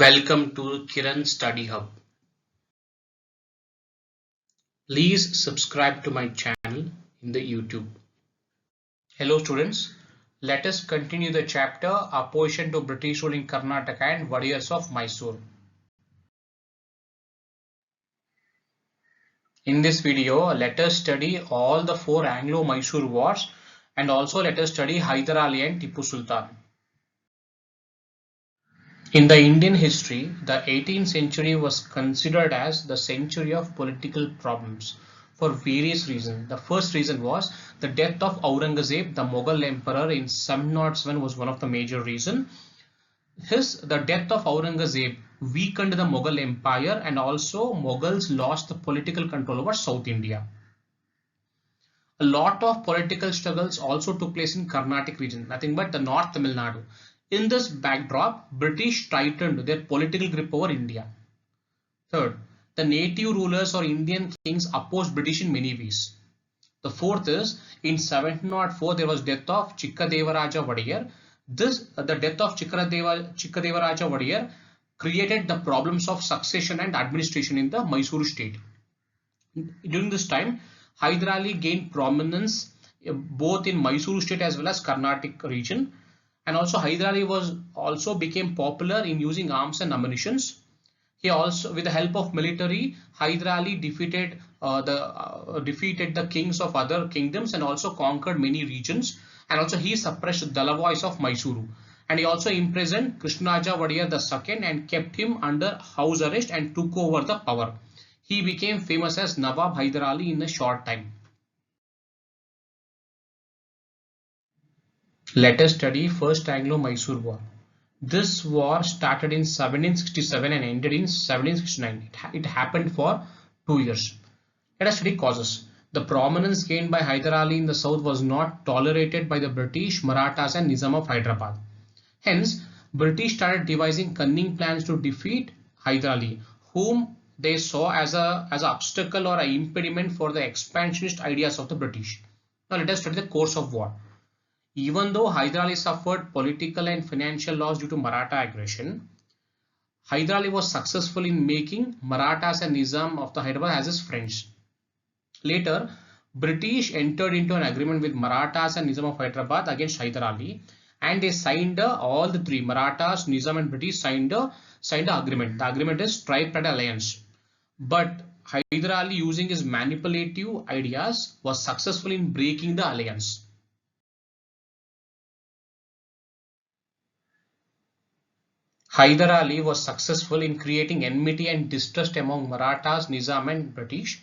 Welcome to Kiran Study Hub. Please subscribe to my channel in the YouTube. Hello students, let us continue the chapter Opposition to British rule in Karnataka and Wodeyars of Mysore. In this video, let us study all the four Anglo-Mysore wars and also let us study Hyder Ali and Tipu Sultan. In the Indian history, the 18th century was considered as the century of political problems for various reasons. The first reason was the death of Aurangzeb, the Mughal emperor in 707 was one of the major reasons. The death of Aurangzeb weakened the Mughal empire and also Mughals lost the political control over South India. A lot of political struggles also took place in Carnatic region, nothing but the North Tamil Nadu. In this backdrop, British tightened their political grip over India. Third, the native rulers or Indian kings opposed British in many ways. The fourth is, in 1704 there was death of Chikkadevaraja Wodeyar. The death of Chikkadevaraja Wodeyar created the problems of succession and administration in the Mysore state. During this time, Hyder Ali gained prominence both in Mysore state as well as Carnatic region. And also Hyder Ali became popular in using arms and ammunitions. He also, with the help of military, Hyder Ali defeated the kings of other kingdoms and also conquered many regions. And also he suppressed Dalavois of Mysuru. And he also imprisoned Krishnaja Wodeyar II and kept him under house arrest and took over the power. He became famous as Nawab Hyder Ali in a short time. Let us study First Anglo-Mysore War. This war started in 1767 and ended in 1769. It happened for 2 years. Let us study causes. The prominence gained by Hyder Ali in the south was not tolerated by the British, Marathas and Nizam of Hyderabad. Hence, British started devising cunning plans to defeat Hyder Ali, whom they saw as an obstacle or an impediment for the expansionist ideas of the British. Now let us study the course of war. Even though Hyder Ali suffered political and financial loss due to Maratha aggression, Hyder Ali was successful in making Marathas and Nizam of the Hyderabad as his friends. Later, British entered into an agreement with Marathas and Nizam of Hyderabad against Hyder Ali, and they signed all the three Marathas, Nizam and British signed a agreement. The agreement is tripartite alliance. But Hyder Ali, using his manipulative ideas, was successful in breaking the alliance. Hyder Ali was successful in creating enmity and distrust among Marathas, Nizam and British.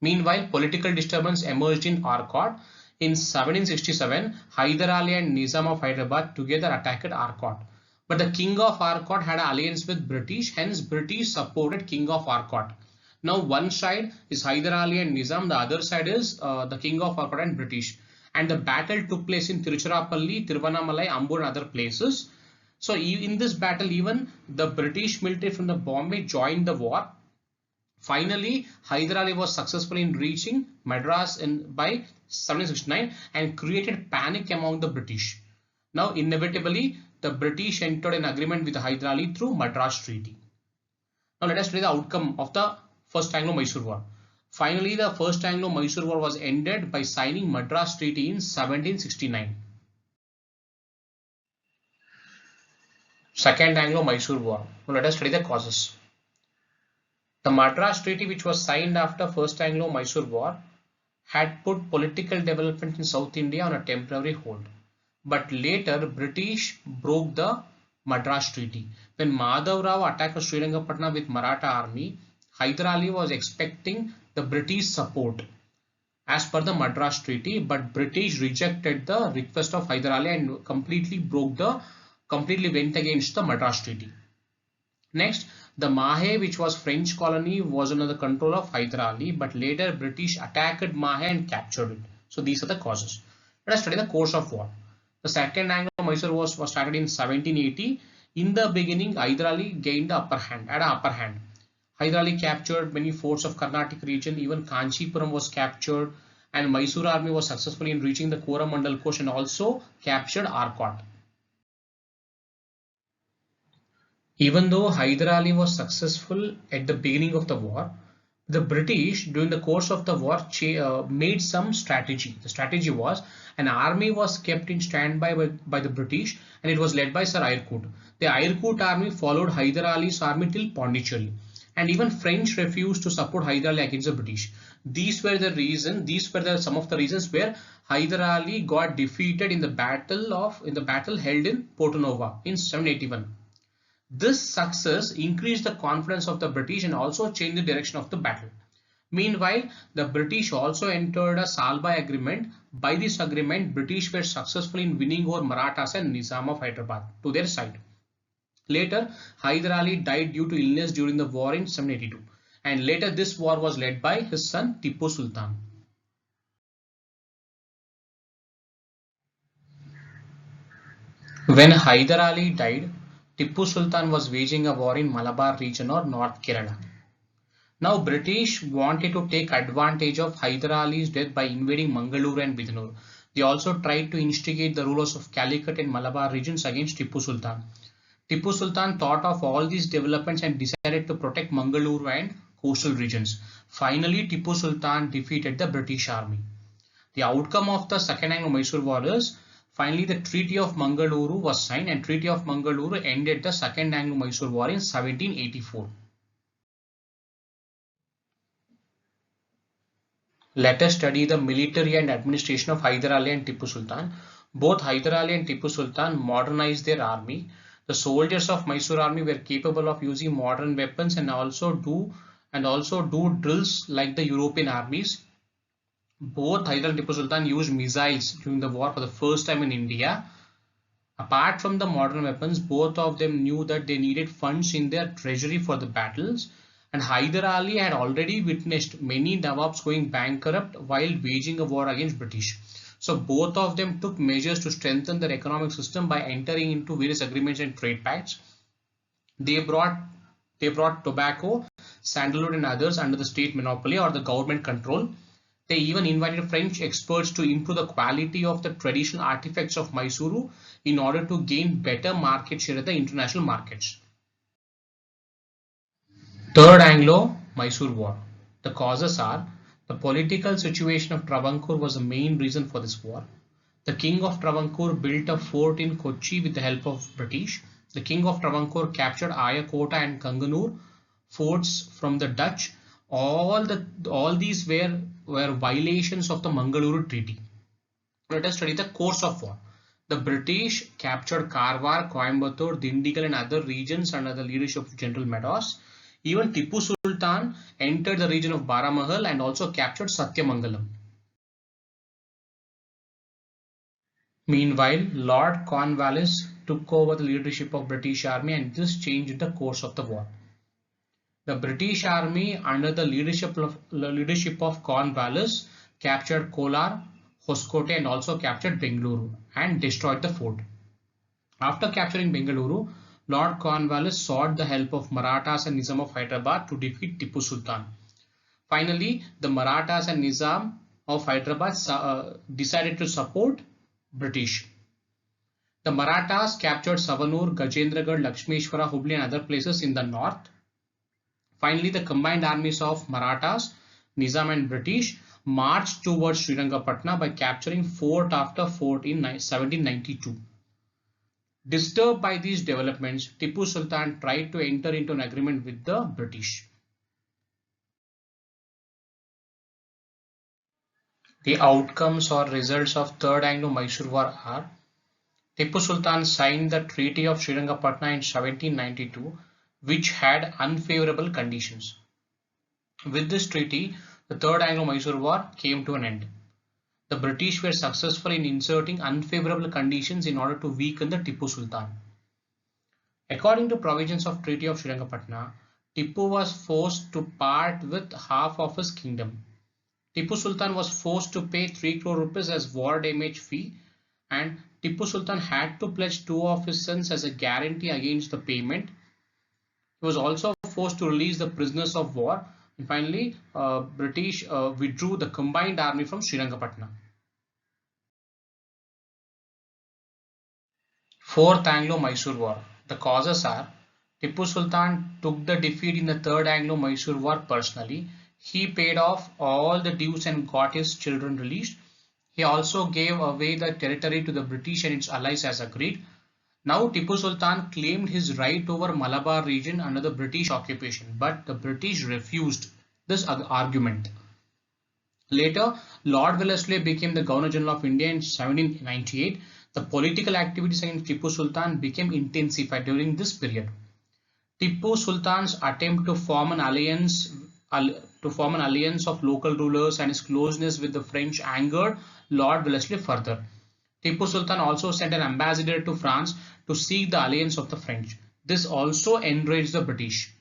Meanwhile, political disturbance emerged in Arcot. In 1767, Hyder Ali and Nizam of Hyderabad together attacked Arcot. But the king of Arcot had an alliance with British, hence British supported king of Arcot. Now one side is Hyder Ali and Nizam, the other side is the king of Arcot and British. And the battle took place in Tiruchirappalli, Tiruvannamalai, Ambur and other places. So in this battle, even the British military from the Bombay joined the war. Finally, Hyder Ali was successful in reaching Madras by 1769 and created panic among the British. Now, inevitably, the British entered an agreement with Hyder Ali through Madras Treaty. Now, let us study the outcome of the First Anglo-Mysore War. Finally, the First Anglo-Mysore War was ended by signing Madras Treaty in 1769. Second Anglo-Mysore War. Now let us study the causes. The Madras Treaty, which was signed after First Anglo-Mysore War, had put political development in South India on a temporary hold. But later, British broke the Madras Treaty. When Madhav Rao attacked Srirangapatna with Maratha army, Hyder Ali was expecting the British support as per the Madras Treaty, but British rejected the request of Hyder Ali and completely went against the Madras Treaty. Next, the Mahe, which was French colony, was under the control of Hyder Ali, but later British attacked Mahe and captured it. So these are the causes. Let us study the course of war. The Second Anglo-Mysore War was started in 1780. In the beginning, Hyder Ali gained the upper hand. Hyder Ali captured many forts of Carnatic region. Even Kanchipuram was captured, and Mysore army was successful in reaching the Coromandel coast and also captured Arcot. Even though Hyder Ali was successful at the beginning of the war, the British during the course of the war made some strategy. The strategy was an army was kept in standby by the British, and it was led by Sir Ayercourt. The Ayercourt army followed Hyder Ali's army till Pondicherry, and even French refused to support Hyder Ali against the British. These were some of the reasons where Hyder Ali got defeated in the battle held in Porto Novo in 781. This success increased the confidence of the British and also changed the direction of the battle. Meanwhile, the British also entered a Salbai agreement. By this agreement, British were successful in winning over Marathas and Nizam of Hyderabad to their side. Later, Hyder Ali died due to illness during the war in 782, and later this war was led by his son Tipu Sultan. When Hyder Ali died, Tipu Sultan was waging a war in Malabar region or North Kerala. Now British wanted to take advantage of Hyder Ali's death by invading Mangalore and Bijanur. They also tried to instigate the rulers of Calicut and Malabar regions against Tipu Sultan. Tipu Sultan thought of all these developments and decided to protect Mangalore and coastal regions. Finally, Tipu Sultan defeated the British army. The outcome of the Second Anglo-Mysore War is finally the Treaty of Mangaluru was signed, and Treaty of Mangaluru ended the Second Anglo-Mysore War in 1784. Let us study the military and administration of Hyder Ali and Tipu Sultan. Both Hyder Ali and Tipu Sultan modernized their army. The soldiers of Mysore army were capable of using modern weapons and also do drills like the European armies. Both Hyder and Tipu Sultan used missiles during the war for the first time in India. Apart from the modern weapons, both of them knew that they needed funds in their treasury for the battles, and Hyder Ali had already witnessed many Nawabs going bankrupt while waging a war against British. So both of them took measures to strengthen their economic system by entering into various agreements and trade pacts. They brought tobacco, sandalwood and others under the state monopoly or the government control. They even invited French experts to improve the quality of the traditional artifacts of Mysuru in order to gain better market share at the international markets. Third Anglo-Mysore War. The causes are: the political situation of Travancore was the main reason for this war. The King of Travancore built a fort in Kochi with the help of British. The King of Travancore captured Ayakota and Kanganur forts from the Dutch. All these were violations of the Mangaluru Treaty. Let us study the course of war. The British captured Karwar, Coimbatore, Dindigul and other regions under the leadership of General Meadows. Even Tipu Sultan entered the region of Baramahal and also captured Satyamangalam. Meanwhile, Lord Cornwallis took over the leadership of British Army, and this changed the course of the war. The British Army under the leadership of Cornwallis captured Kolar, Hoskote and also captured Bengaluru and destroyed the fort. After capturing Bengaluru, Lord Cornwallis sought the help of Marathas and Nizam of Hyderabad to defeat Tipu Sultan. Finally, the Marathas and Nizam of Hyderabad decided to support British. The Marathas captured Savanur, Gajendragarh, Lakshmeshwara, Hubli and other places in the north. Finally, the combined armies of Marathas, Nizam and British marched towards Srirangapatna by capturing fort after fort in 1792. Disturbed by these developments, Tipu Sultan tried to enter into an agreement with the British. The outcomes or results of Third Anglo-Mysore War are: Tipu Sultan signed the Treaty of Srirangapatna in 1792, which had unfavorable conditions. With this treaty, the Third Anglo-Mysore War came to an end. The British were successful in inserting unfavorable conditions in order to weaken the Tipu Sultan. According to provisions of Treaty of Srirangapatna, Tipu was forced to part with half of his kingdom. Tipu Sultan was forced to pay 3 crore rupees as war damage fee, and Tipu Sultan had to pledge 2 of his sons as a guarantee against the payment. He was also forced to release the prisoners of war, and finally British withdrew the combined army from Srirangapatna. Fourth Anglo-Mysore War. The causes are: Tipu Sultan took the defeat in the Third Anglo-Mysore War personally. He paid off all the dues and got his children released. He also gave away the territory to the British and its allies as agreed. Now Tipu Sultan claimed his right over Malabar region under the British occupation, but the British refused this argument. Later, Lord Wellesley became the Governor General of India in 1798. The political activities against Tipu Sultan became intensified during this period. Tipu Sultan's attempt to form an alliance of local rulers and his closeness with the French angered Lord Wellesley further. Tipu Sultan also sent an ambassador to France to seek the alliance of the French. This also enraged the British.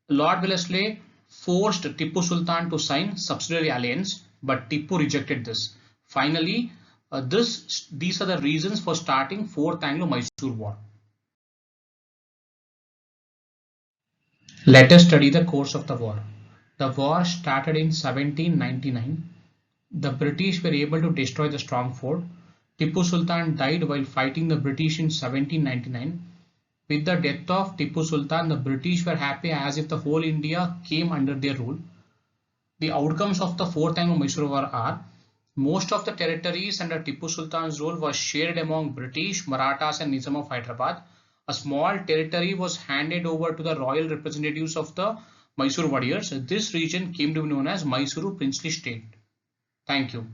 Lord Wellesley forced Tipu Sultan to sign subsidiary alliance, but Tipu rejected this. Finally, these are the reasons for starting Fourth Anglo-Mysore War. Let us study the course of the war. The war started in 1799. The British were able to destroy the strong fort. Tipu Sultan died while fighting the British in 1799. With the death of Tipu Sultan, the British were happy as if the whole India came under their rule. The outcomes of the Fourth Anglo-Mysore War are: most of the territories under Tipu Sultan's rule was shared among British, Marathas and Nizam of Hyderabad. A small territory was handed over to the royal representatives of the Mysore Wodeyars. This region came to be known as Mysore Princely State. Thank you.